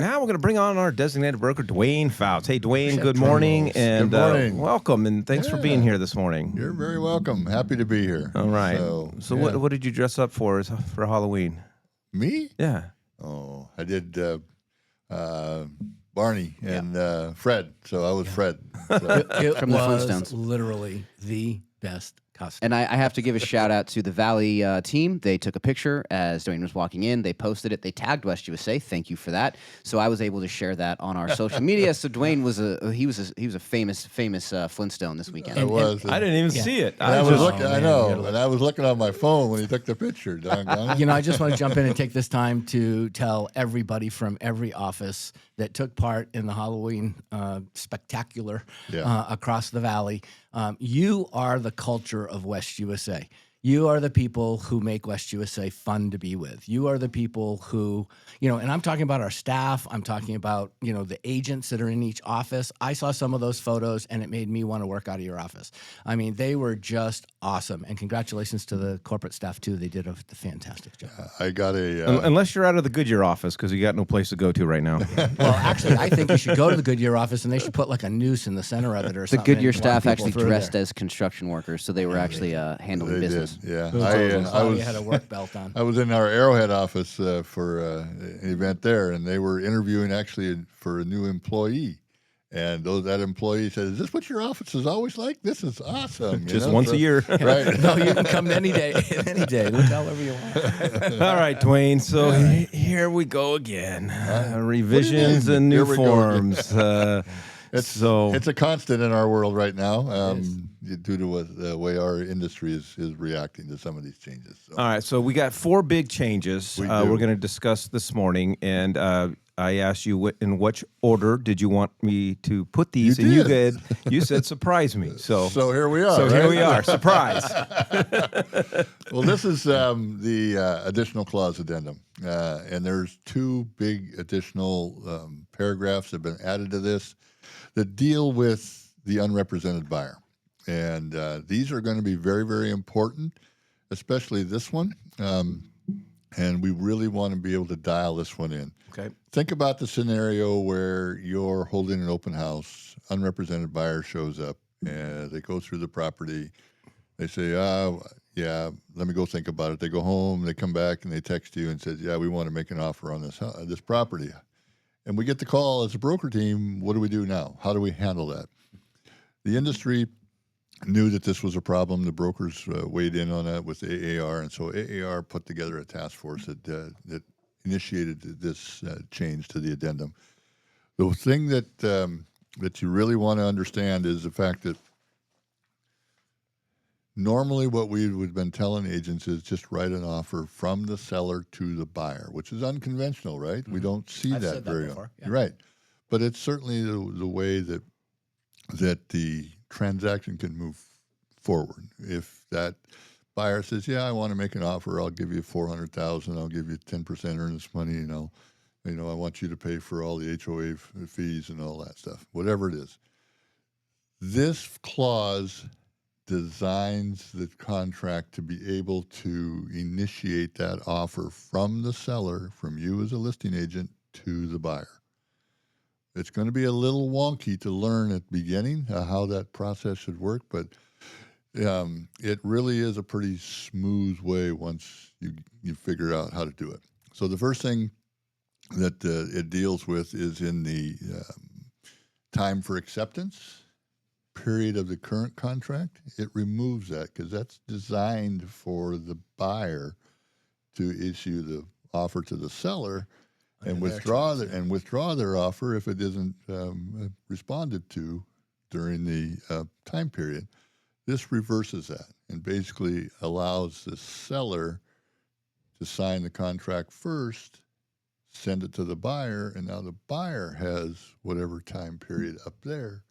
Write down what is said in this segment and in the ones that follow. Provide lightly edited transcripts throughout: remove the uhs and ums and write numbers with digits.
Now we're going to bring on our designated broker, Duane Fouts. Hey, Duane, good Drum morning, rolls. and Good morning. welcome, and thanks for being here this morning. You're very welcome. Happy to be here. All right. So yeah. what did you dress up for Halloween? Me? Yeah. Oh, I did Barney and Fred. So I was Fred. So. It From the was Flintstones. literally the best costume. And I have to give a shout out to the Valley team. They took a picture as Duane was walking in. They posted it. They tagged West USA. Thank you for that. So I was able to share that on our social media. So Duane was a famous Flintstone this weekend. I was. I didn't even see it. I was looking. man, I you know, gotta and I was looking on my phone when he took the picture. Doggone it. I just want to jump in and take this time to tell everybody from every office that took part in the Halloween spectacular across the valley. You are the culture of West USA. You are the people who make West USA fun to be with. You are the people who, and I'm talking about our staff. I'm talking about, the agents that are in each office. I saw some of those photos and it made me want to work out of your office. I mean, they were just awesome. And congratulations to the corporate staff too. They did a fantastic job. I got a. Unless you're out of the Goodyear office, because you got no place to go to right now. Well, actually, I think you should go to the Goodyear office and they should put like a noose in the center of it or The something. Goodyear and walk staff people actually through dressed there. as construction workers, so they were actually handling They business. did. Yeah. I I had a work belt on. was in our Arrowhead office for an event there, and they were interviewing actually for a new employee. And that employee said, "Is this what your office is always like? This is awesome." Just once a year. Right. No, you can come any day. Any day. Look however you want. All right, Duane. So here we go again. Revisions and new Here we go again. forms. It's a constant in our world right now, due to the way our industry is reacting to some of these changes. So. All right, so we got 4 big changes We do. we're going to discuss this morning, and I asked you in which order did you want me to put these, You and did. you said surprise me. So here we are. So here right? we are, surprise. Well, this is the additional clause addendum, and there's 2 big additional paragraphs that have been added to this that deal with the unrepresented buyer. And these are going to be very, very important, especially this one. And we really want to be able to dial this one in. Okay. Think about the scenario where you're holding an open house, unrepresented buyer shows up, and they go through the property. They say, yeah, let me go think about it. They go home, they come back, and they text you and says, yeah, we want to make an offer on this property. And we get the call as a broker team, what do we do now? How do we handle that? The industry knew that this was a problem. The brokers weighed in on that with AAR, and so AAR put together a task force that initiated this change to the addendum. The thing that you really want to understand is the fact that normally what we would have been telling agents is just write an offer from the seller to the buyer, which is unconventional, right? We don't see I've that said that very before, yeah. Right. But it's certainly the way that the transaction can move forward. If that buyer says, yeah, I want to make an offer, I'll give you $400,000, I'll give you 10% earnest money, I want you to pay for all the HOA fees and all that stuff, whatever it is. This clause designs the contract to be able to initiate that offer from the seller, from you as a listing agent, to the buyer. It's going to be a little wonky to learn at the beginning how that process should work, but it really is a pretty smooth way once you figure out how to do it. So the first thing that it deals with is in the time for acceptance period of the current contract. It removes that because that's designed for the buyer to issue the offer to the seller and withdraw their offer if it isn't responded to during the time period. This reverses that and basically allows the seller to sign the contract first, send it to the buyer, and now the buyer has whatever time period up there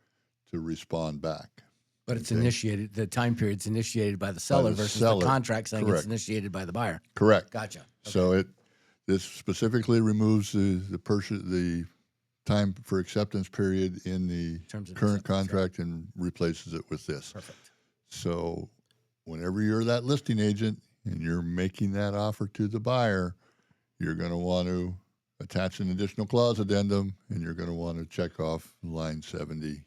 to respond back. But it's initiated, the time period's initiated by the seller versus the contract saying Correct. it's initiated by the buyer. Correct. Gotcha. Okay. So this specifically removes the time for acceptance period in the Terms of current acceptance, contract and replaces it with this. Perfect. So whenever you're that listing agent and you're making that offer to the buyer, you're going to want to attach an additional clause addendum, and you're going to want to check off line 70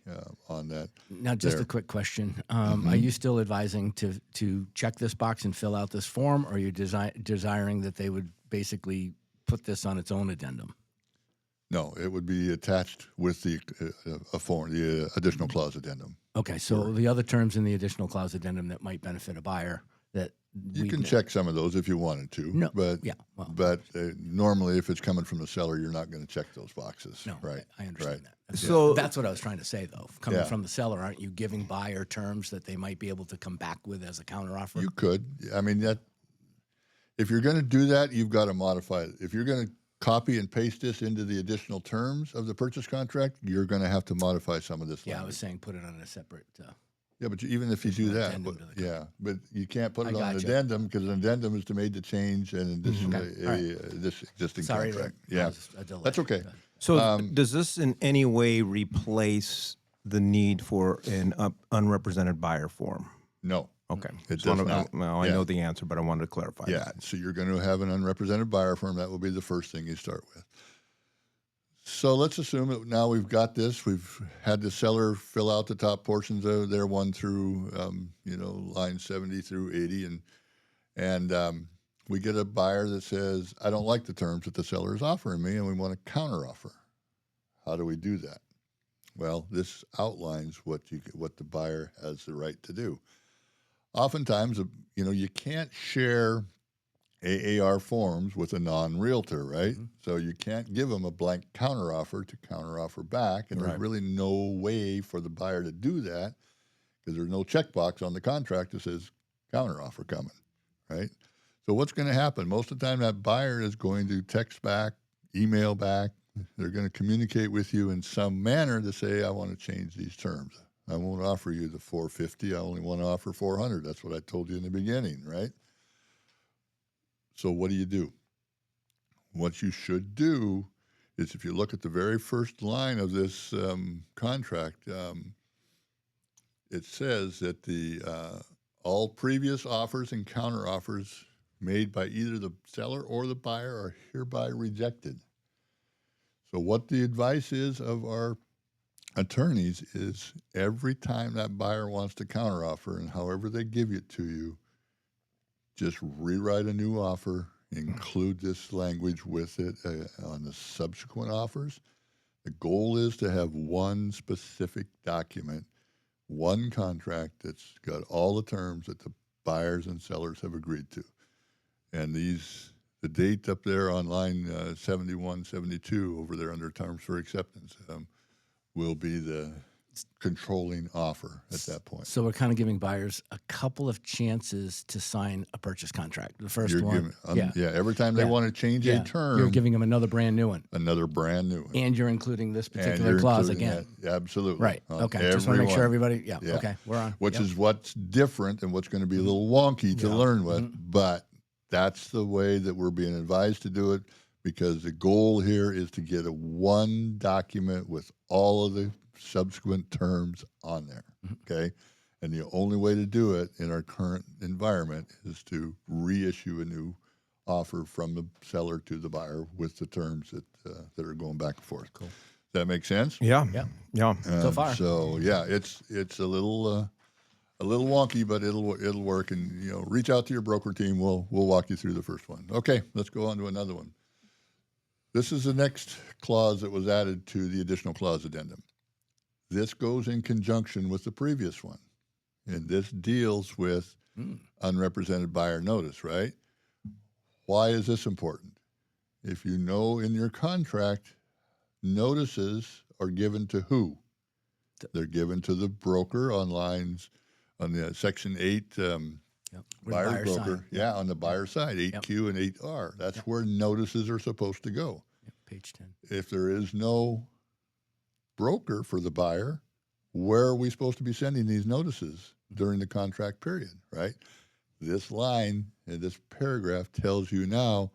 on that. Now, just there. a quick question: Are you still advising to check this box and fill out this form, or are you desiring that they would basically put this on its own addendum? No, it would be attached with the a form, the additional clause addendum. Okay, so the other terms in the additional clause addendum that might benefit a buyer that You can check some of those if you wanted to. No, but yeah, well, but normally, if it's coming from the seller, you're not going to check those boxes. No, right? I understand Right. that. That's, So- that's what I was trying to say, though. Coming Yeah. from the seller, aren't you giving buyer terms that they might be able to come back with as a counteroffer? You could. I mean, that if you're going to do that, you've got to modify it. If you're going to copy and paste this into the additional terms of the purchase contract, you're going to have to modify some of this Yeah, I language. was saying put it on a separate. Yeah, but even if you do that, addendum to the yeah, but you can't put I it on an gotcha. addendum because an addendum is to made the change and this Okay. this existing Sorry, contract. that Yeah, was a delay. that's okay. Go ahead. So does this in any way replace the need for an unrepresented buyer form? No, Okay. It Just wanna- does not. Well, I Yeah. know the answer, but I wanted to clarify yeah. that. So you're going to have an unrepresented buyer firm. That will be the first thing you start with. So let's assume that now we've got this. We've had the seller fill out the top portions of their 1 through line 70 through 80, and we get a buyer that says, "I don't like the terms that the seller is offering me, and we want a counteroffer." How do we do that? Well, this outlines what the buyer has the right to do. Oftentimes, you can't share AAR forms with a non-realtor, right? So you can't give them a blank counteroffer to counteroffer back, and there's Right. really no way for the buyer to do that because there's no checkbox on the contract that says counteroffer coming, right? So what's going to happen? Most of the time, that buyer is going to text back, email back. They're going to communicate with you in some manner to say, "I want to change these terms. I won't offer you the 450. I only want to offer 400. That's what I told you in the beginning, right?" So what do? What you should do is, if you look at the very first line of this contract, it says that the all previous offers and counteroffers made by either the seller or the buyer are hereby rejected. So what the advice is of our attorneys is, every time that buyer wants to counteroffer, and however they give it to you, just rewrite a new offer, include this language with it on the subsequent offers. The goal is to have one specific document, one contract that's got all the terms that the buyers and sellers have agreed to. And the date up there on line 71, 72 over there under terms for acceptance will be the controlling offer at that point. So we're kind of giving buyers a couple of chances to sign a purchase contract. The 1st You're one, giving, every time they Yeah. want to change a term, you're giving them another brand new one, another brand new one. and you're including this And particular you're clause including again. that, absolutely. Right. on Okay. Just want to make sure every one. everybody. Yeah. Yeah. Okay. We're on. Which Yep. is what's different and what's going to be a little wonky to learn with, but that's the way that we're being advised to do it, because the goal here is to get a one document with all of the subsequent terms on there. Okay. And the only way to do it in our current environment is to reissue a new offer from the seller to the buyer with the terms that are going back and forth. Cool. Does that make sense? Yeah. Yep. Yeah. So far. So yeah, it's a little wonky, but it'll work. And reach out to your broker team. We'll walk you through the first one. Okay, let's go on to another one. This is the next clause that was added to the additional clause addendum. This goes in conjunction with the previous one, and this deals with unrepresented buyer notice, right? Why is this important? If you know in your contract, notices are given to who? They're given to the broker on the section 8 Where the buyer buyer broker. signed. Yeah, on the buyer side, 8Q and 8R. That's where notices are supposed to go. Yep, page 10. If there is no broker for the buyer, where are we supposed to be sending these notices during the contract period, right? This line and this paragraph tells you now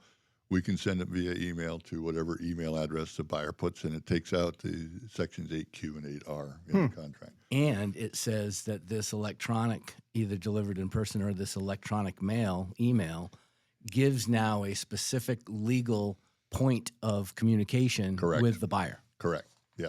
we can send it via email to whatever email address the buyer puts in. It takes out the sections 8Q and 8R in the contract. And it says that this electronic, either delivered in person or this electronic email, gives now a specific legal point of communication Correct. with the buyer. Correct. Yeah.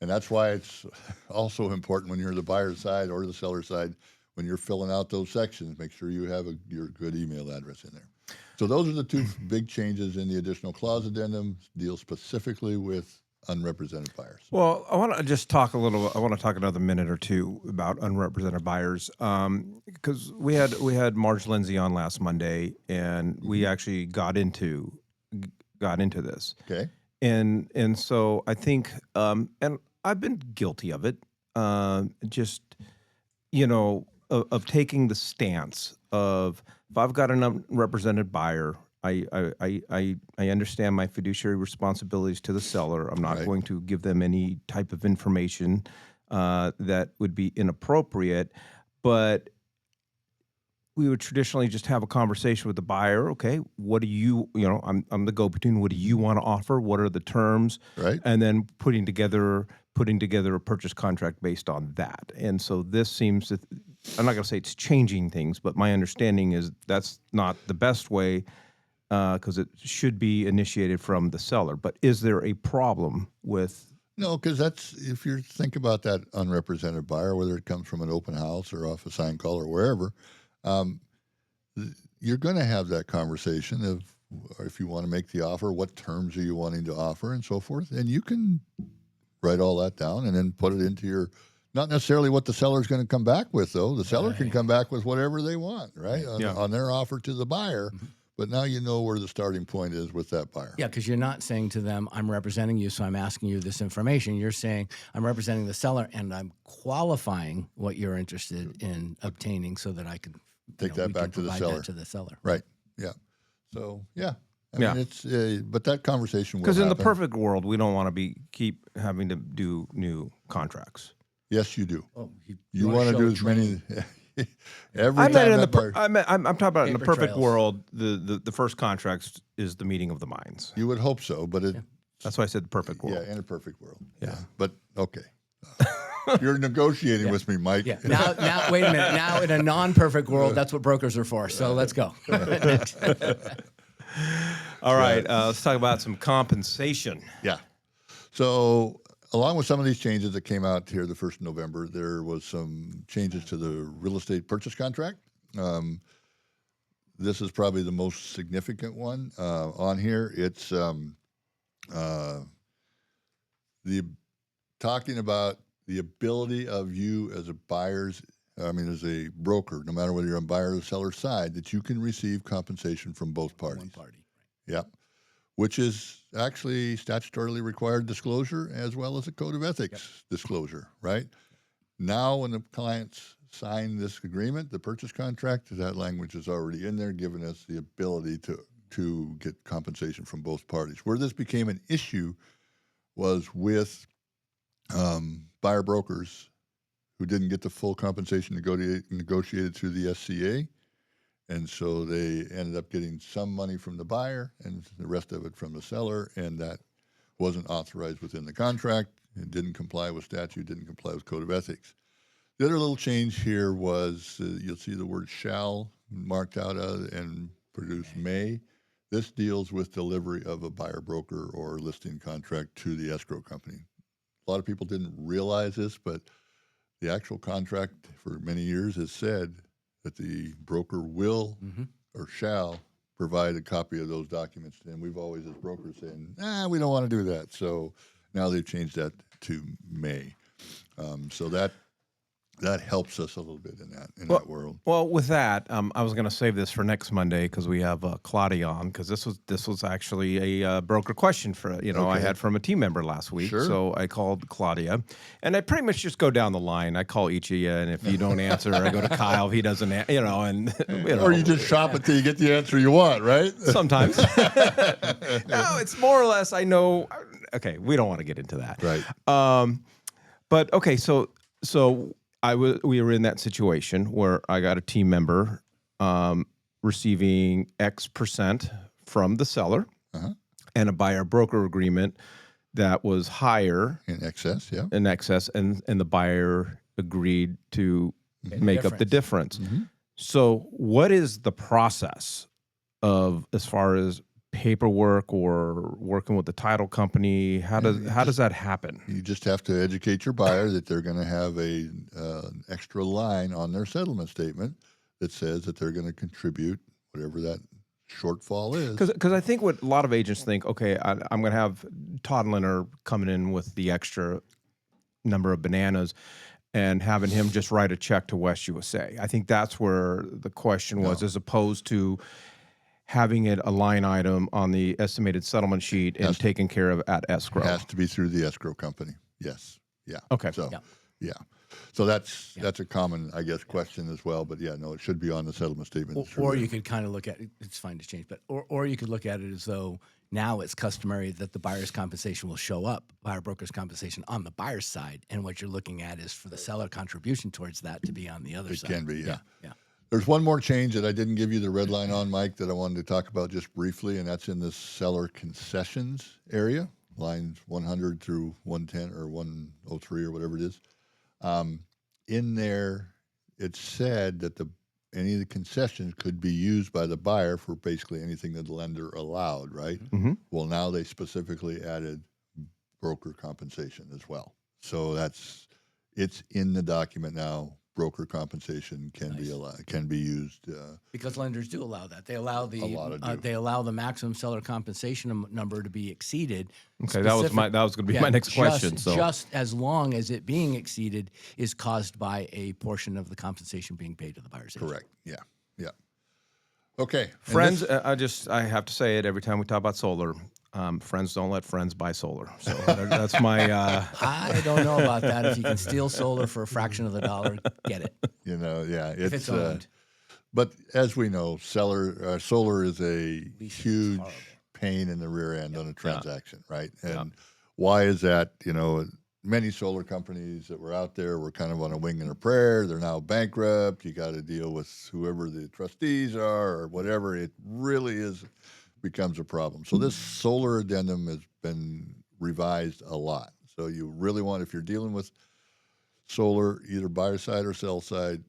And that's why it's also important when you're the buyer's side or the seller's side, when you're filling out those sections, make sure you have your good email address in there. So those are the two big changes in the additional clause addendum, deal specifically with unrepresented buyers. Well, I want to just talk a little. I want to talk another minute or two about unrepresented buyers, because we had Marge Lindsay on last Monday, and we actually got into this, Okay. and so I think, and I've been guilty of it, just of taking the stance of, if I've got an unrepresented buyer, I understand my fiduciary responsibilities to the seller. I'm not Right. going to give them any type of information that would be inappropriate, but we would traditionally just have a conversation with the buyer. Okay, what do I'm the go-between. What do you want to offer? What are the terms? Right. And then putting together a purchase contract based on that. And so this seems to, I'm not going to say it's changing things, but my understanding is that's not the best way, because it should be initiated from the seller. But is there a problem with? No, because that's, if you think about that unrepresented buyer, whether it comes from an open house or off a sign call or wherever, you're going to have that conversation of, if you want to make the offer, what terms are you wanting to offer, and so forth. And you can write all that down and then put it into your, not necessarily what the seller's going to come back with, though. The seller can come back with whatever they want, right, on their offer to the buyer. But now you know where the starting point is with that buyer. Yeah, because you're not saying to them, I'm representing you, so I'm asking you this information. You're saying, I'm representing the seller, and I'm qualifying what you're interested in obtaining so that I can Take that back to the seller. to the seller. Right. Yeah. So, yeah. I Yeah. mean, it's, but that conversation will Because in the happen. perfect world, we don't want to keep having to do new contracts. Yes, you do. Oh, You want to show do a as many. train. Every I time meant in that buyer, I'm talking about in the Paper perfect trails. world, the first contract is the meeting of the minds. you would hope so, but it, That's why I said the perfect world. yeah, in a perfect world. Yeah. But okay. You're negotiating with me, Mike. Yeah. Now, wait a minute. Now, in a non-perfect world, that's what brokers are for. So let's go. All right, let's talk about some compensation. Yeah. So, along with some of these changes that came out here the 1st of November, there was some changes to the real estate purchase contract. This is probably the most significant one on here. It's talking about the ability of you as as a broker, no matter whether you're on buyer or seller side, that you can receive compensation from both parties. One party. Yeah. Which is actually statutorily required disclosure as well as a code of ethics disclosure, right? Now, when the clients sign this agreement, the purchase contract, that language is already in there, giving us the ability to get compensation from both parties. Where this became an issue was with buyer brokers who didn't get the full compensation negotiated through the SCA. And so they ended up getting some money from the buyer and the rest of it from the seller, and that wasn't authorized within the contract. It didn't comply with statute, didn't comply with code of ethics. The other little change here was you'll see the word shall marked out and produce may. This deals with delivery of a buyer broker or listing contract to the escrow company. A lot of people didn't realize this, but the actual contract for many years has said that the broker will or shall provide a copy of those documents. And we've always, as brokers, saying, we don't want to do that. So now they've changed that to may. So that helps us a little bit in that world. Well, with that, I was going to save this for next Monday because we have Claudia on, because this was actually a broker question I had from a team member last week. Sure. So I called Claudia, and I pretty much just go down the line. I call each of you, and if you don't answer, I go to Kyle. If he doesn't, Or you just shop until you get the answer you want, right? sometimes. No, it's more or less. I know. Okay, we don't want to get into that. Right. But okay, so. We were in that situation where I got a team member receiving X percent from the seller and a buyer broker agreement that was higher In excess, yeah. and the buyer agreed to make up the difference. So what is the process of, as far as paperwork or working with the title company? How does that happen? You just have to educate your buyer that they're going to have an extra line on their settlement statement that says that they're going to contribute whatever that shortfall is. Because I think what a lot of agents think, okay, I'm going to have Todd Leonard coming in with the extra number of bananas and having him just write a check to West USA. I think that's where the question was, as opposed to having it a line item on the estimated settlement sheet and taken care of at escrow. It has to be through the escrow company. Yes. Yeah. Okay. So, yeah. So that's a common, I guess, question as well. But yeah, no, it should be on the settlement statement. Or you could kind of look at it, it's fine to change, but or you could look at it as though now it's customary that the buyer's compensation will show up, buyer broker's compensation on the buyer's side, and what you're looking at is for the seller contribution towards that to be on the other side. It can be, yeah. Yeah. There's one more change that I didn't give you the red line on, Mike, that I wanted to talk about just briefly, and that's in the seller concessions area, lines 100 through 110 or 103 or whatever it is. In there, it said that any of the concessions could be used by the buyer for basically anything that the lender allowed, right? Mm-hmm. Well, now they specifically added broker compensation as well. So it's in the document now. Broker compensation can be used because lenders do allow that. They allow the maximum seller compensation number to be exceeded. Okay, that was going to be my next question. So just as long as it being exceeded is caused by a portion of the compensation being paid to the buyer's agent. Correct. Yeah. Yeah. Okay, friends. I have to say it every time we talk about solar. Friends don't let friends buy solar. So that's my. I don't know about that. If you can steal solar for a fraction of the dollar, get it. Yeah, if it's owned. But as we know, solar is a huge pain in the rear end on a transaction, right? And why is that? Many solar companies that were out there were kind of on a wing and a prayer. They're now bankrupt. You got to deal with whoever the trustees are or whatever. It really becomes a problem. So this solar addendum has been revised a lot. So you really want, if you're dealing with solar, either buyer side or sell side,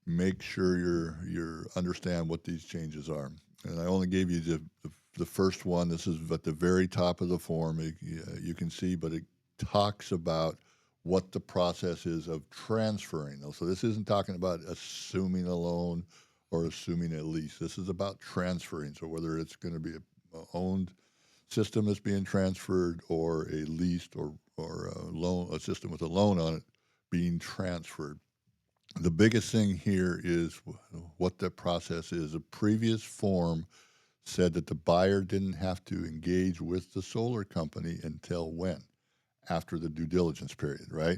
make sure you understand what these changes are. And I only gave you the first one. This is at the very top of the form. You can see, but it talks about what the process is of transferring those. So this isn't talking about assuming a loan or assuming a lease. This is about transferring. So whether it's going to be an owned system that's being transferred or a leased or a system with a loan on it being transferred. The biggest thing here is what the process is. The previous form said that the buyer didn't have to engage with the solar company until when? After the due diligence period, right?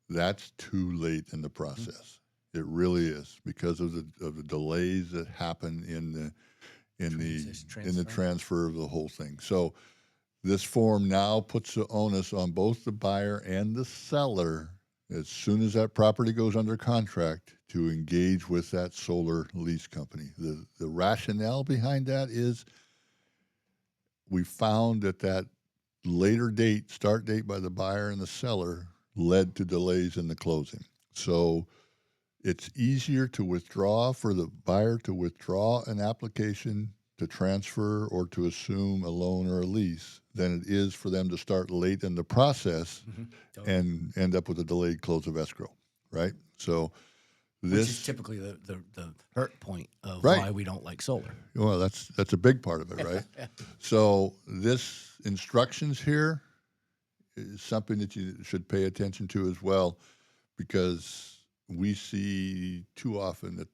That's too late in the process. It really is, because of the delays that happen in the transfer of the whole thing. So this form now puts the onus on both the buyer and the seller as soon as that property goes under contract to engage with that solar lease company. The rationale behind that is we found that later start date by the buyer and the seller led to delays in the closing. So it's easier to withdraw for the buyer to withdraw an application to transfer or to assume a loan or a lease than it is for them to start late in the process and end up with a delayed close of escrow, right? So which is typically the hurt point of why we don't like solar. Well, that's a big part of it, right? So this instructions here is something that you should pay attention to as well, because we see too often that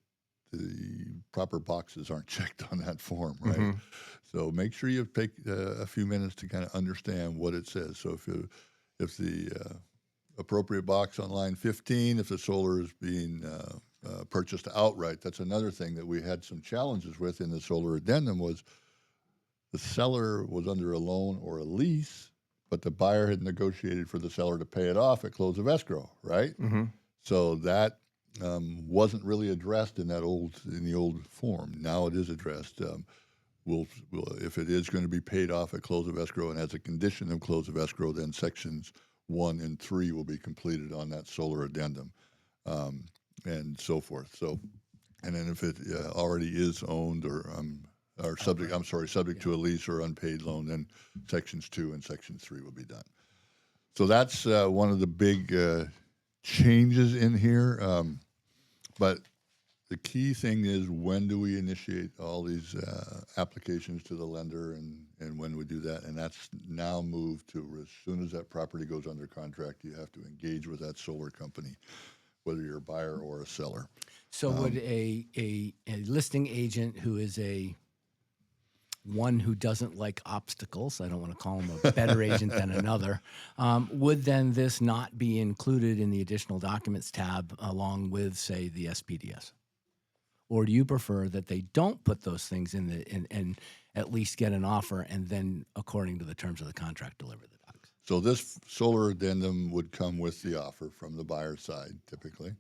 the proper boxes aren't checked on that form, right? Mm-hmm. So make sure you take a few minutes to kind of understand what it says. So if the appropriate box on line 15, if the solar is being purchased outright, that's another thing that we had some challenges with in the solar addendum was the seller was under a loan or a lease, but the buyer had negotiated for the seller to pay it off at close of escrow, right? Mm-hmm. So that wasn't really addressed in the old form. Now it is addressed. We'll if it is going to be paid off at close of escrow and as a condition of close of escrow, then sections 1 and 3 will be completed on that solar addendum, and so forth. So, and then if it already is owned or or subject. I'm sorry, subject to a lease or unpaid loan. Then sections 2 and section 3 will be done. So that's one of the big changes in here. But the key thing is, when do we initiate all these applications to the lender, and when we do that? And that's now moved to as soon as that property goes under contract, you have to engage with that solar company, whether you're a buyer or a seller. So would a listing agent who is one who doesn't like obstacles, I don't want to call him a better agent than another, would then this not be included in the additional documents tab along with, say, the SPDS? Or do you prefer that they don't put those things in and at least get an offer and then, according to the terms of the contract, deliver the docs? So this solar addendum would come with the offer from the buyer side, typically.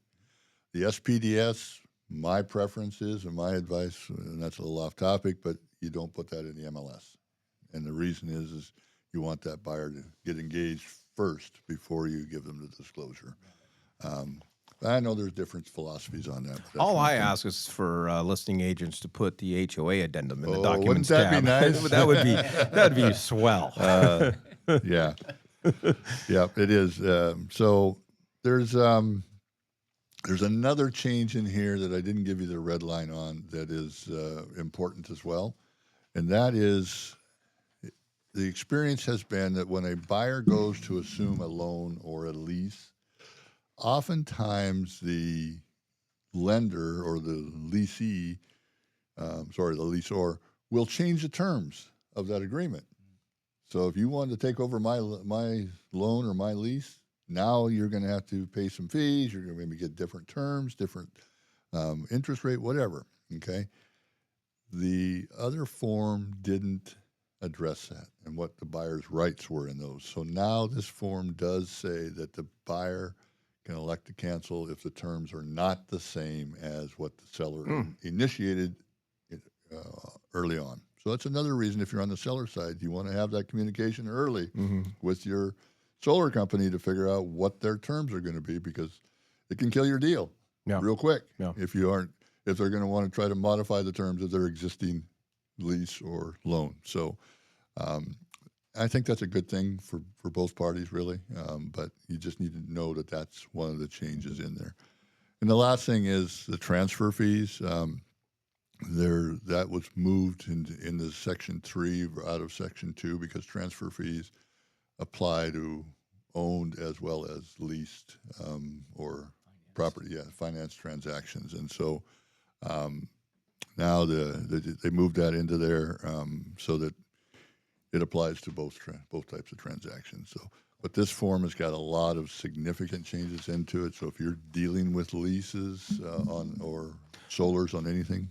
The SPDS, my preference is, and my advice, and that's a little off topic, but you don't put that in the MLS. And the reason is you want that buyer to get engaged first before you give them the disclosure. I know there's different philosophies on that. All I ask is for listing agents to put the HOA addendum in the documents wouldn't that tab. be nice? that'd be swell. Yeah, yeah, it is. So there's another change in here that I didn't give you the red line on that is important as well, and that is the experience has been that when a buyer goes to assume a loan or a lease, oftentimes the lender or the leasee, the leaseor, will change the terms of that agreement. So if you wanted to take over my loan or my lease, now you're going to have to pay some fees. You're going to maybe get different terms, different interest rate, whatever. Okay. The other form didn't address that and what the buyer's rights were in those. So now this form does say that the buyer can elect to cancel if the terms are not the same as what the seller initiated early on. So that's another reason, if you're on the seller side, you want to have that communication early with your solar company to figure out what their terms are going to be, because it can kill your deal real quick if they're going to want to try to modify the terms of their existing lease or loan. So I think that's a good thing for both parties, really. But you just need to know that that's one of the changes in there. And the last thing is the transfer fees. That was moved into Section 3 out of Section 2 because transfer fees apply to owned as well as leased or property, finance transactions. And so now they moved that into there so that it applies to both types of transactions. So, but this form has got a lot of significant changes into it. So if you're dealing with leases or solars on anything,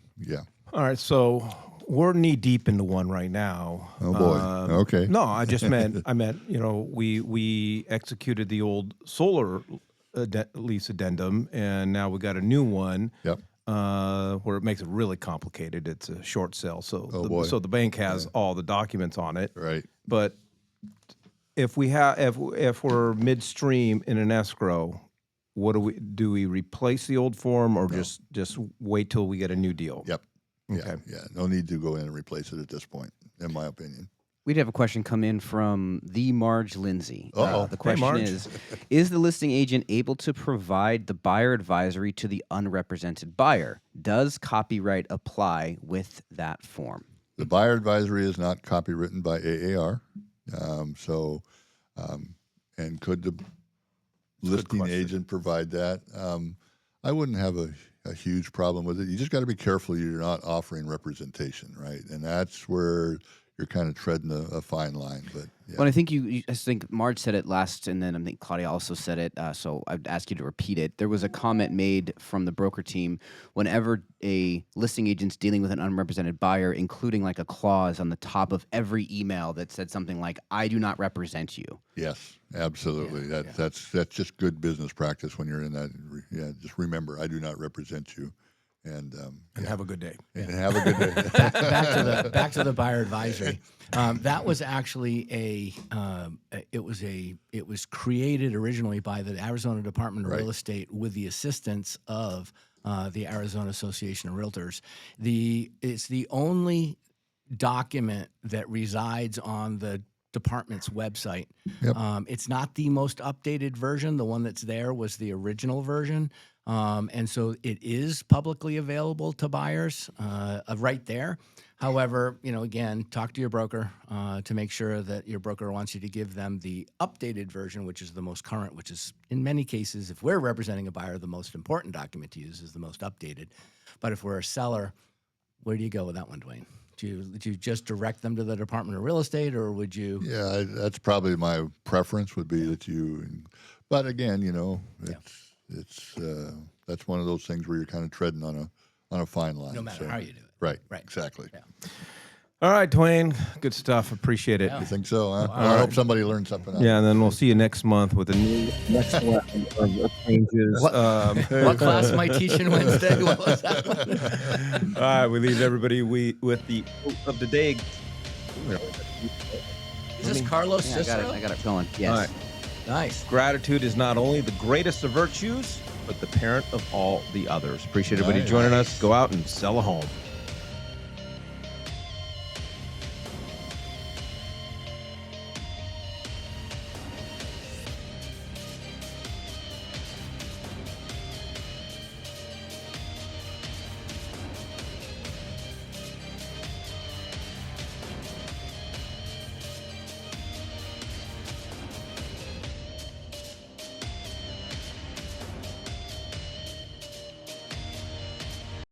All right, so we're knee deep into one right now. Oh boy. Okay. No, I meant we executed the old solar lease addendum, and now we got a new one. Yep. Where it makes it really complicated. It's a short sale, so boy. the bank has all the documents on it. Right. But if we're midstream in an escrow, what do we replace the old form or just wait till we get a new deal? Yep. Okay. Yeah. No need to go in and replace it at this point, in my opinion. We'd have a question come in from the Marge Lindsay. Uh-oh. The question Marge. is the listing agent able to provide the buyer advisory to the unrepresented buyer? Does copyright apply with that form? The buyer advisory is not copywritten by AAR. And could the listing question. agent provide that? I wouldn't have a huge problem with it. You just got to be careful you're not offering representation, right? And that's where you're kind of treading a fine line. But yeah. Well, I think I think Marge said it last, and then I think Claudia also said it. So I'd ask you to repeat it. There was a comment made from the broker team whenever a listing agent's dealing with an unrepresented buyer, including like a clause on the top of every email that said something like, "I do not represent you." Yes, absolutely. That's just good business practice when you're in that. Yeah, just remember, I do not represent you. And have a good day. And have a good day. back to the buyer advisory. That was actually it was created originally by the Arizona Department of Real Estate with the assistance of the Arizona Association of Realtors. It's the only document that resides on the department's website. Yep. It's not the most updated version. The one that's there was the original version. And so it is publicly available to buyers right there. However, again, talk to your broker to make sure that your broker wants you to give them the updated version, which is the most current, which is in many cases, if we're representing a buyer, the most important document to use is the most updated. But if we're a seller, where do you go with that one, Duane? Do you just direct them to the Department of Real Estate, or would you? Yeah, that's probably my preference would be that you. But again, it's that's one of those things where you're kind of treading on a fine line. No matter how you do it. Right. Right. Exactly. Yeah. All right, Duane. Good stuff. Appreciate it. Yeah. You think so? Huh? Well, I hope somebody learned something. Out Yeah, of and then we'll see you next month with a new next round of changes. What class am I teaching Wednesday? What was that one? All right, we leave everybody with the quote of the day. Is this Carlos Yeah, Cicero? I got it going. Yes. All right. Nice. Gratitude is not only the greatest of virtues, but the parent of all the others. Appreciate everybody Nice. joining us. Go out and sell a home.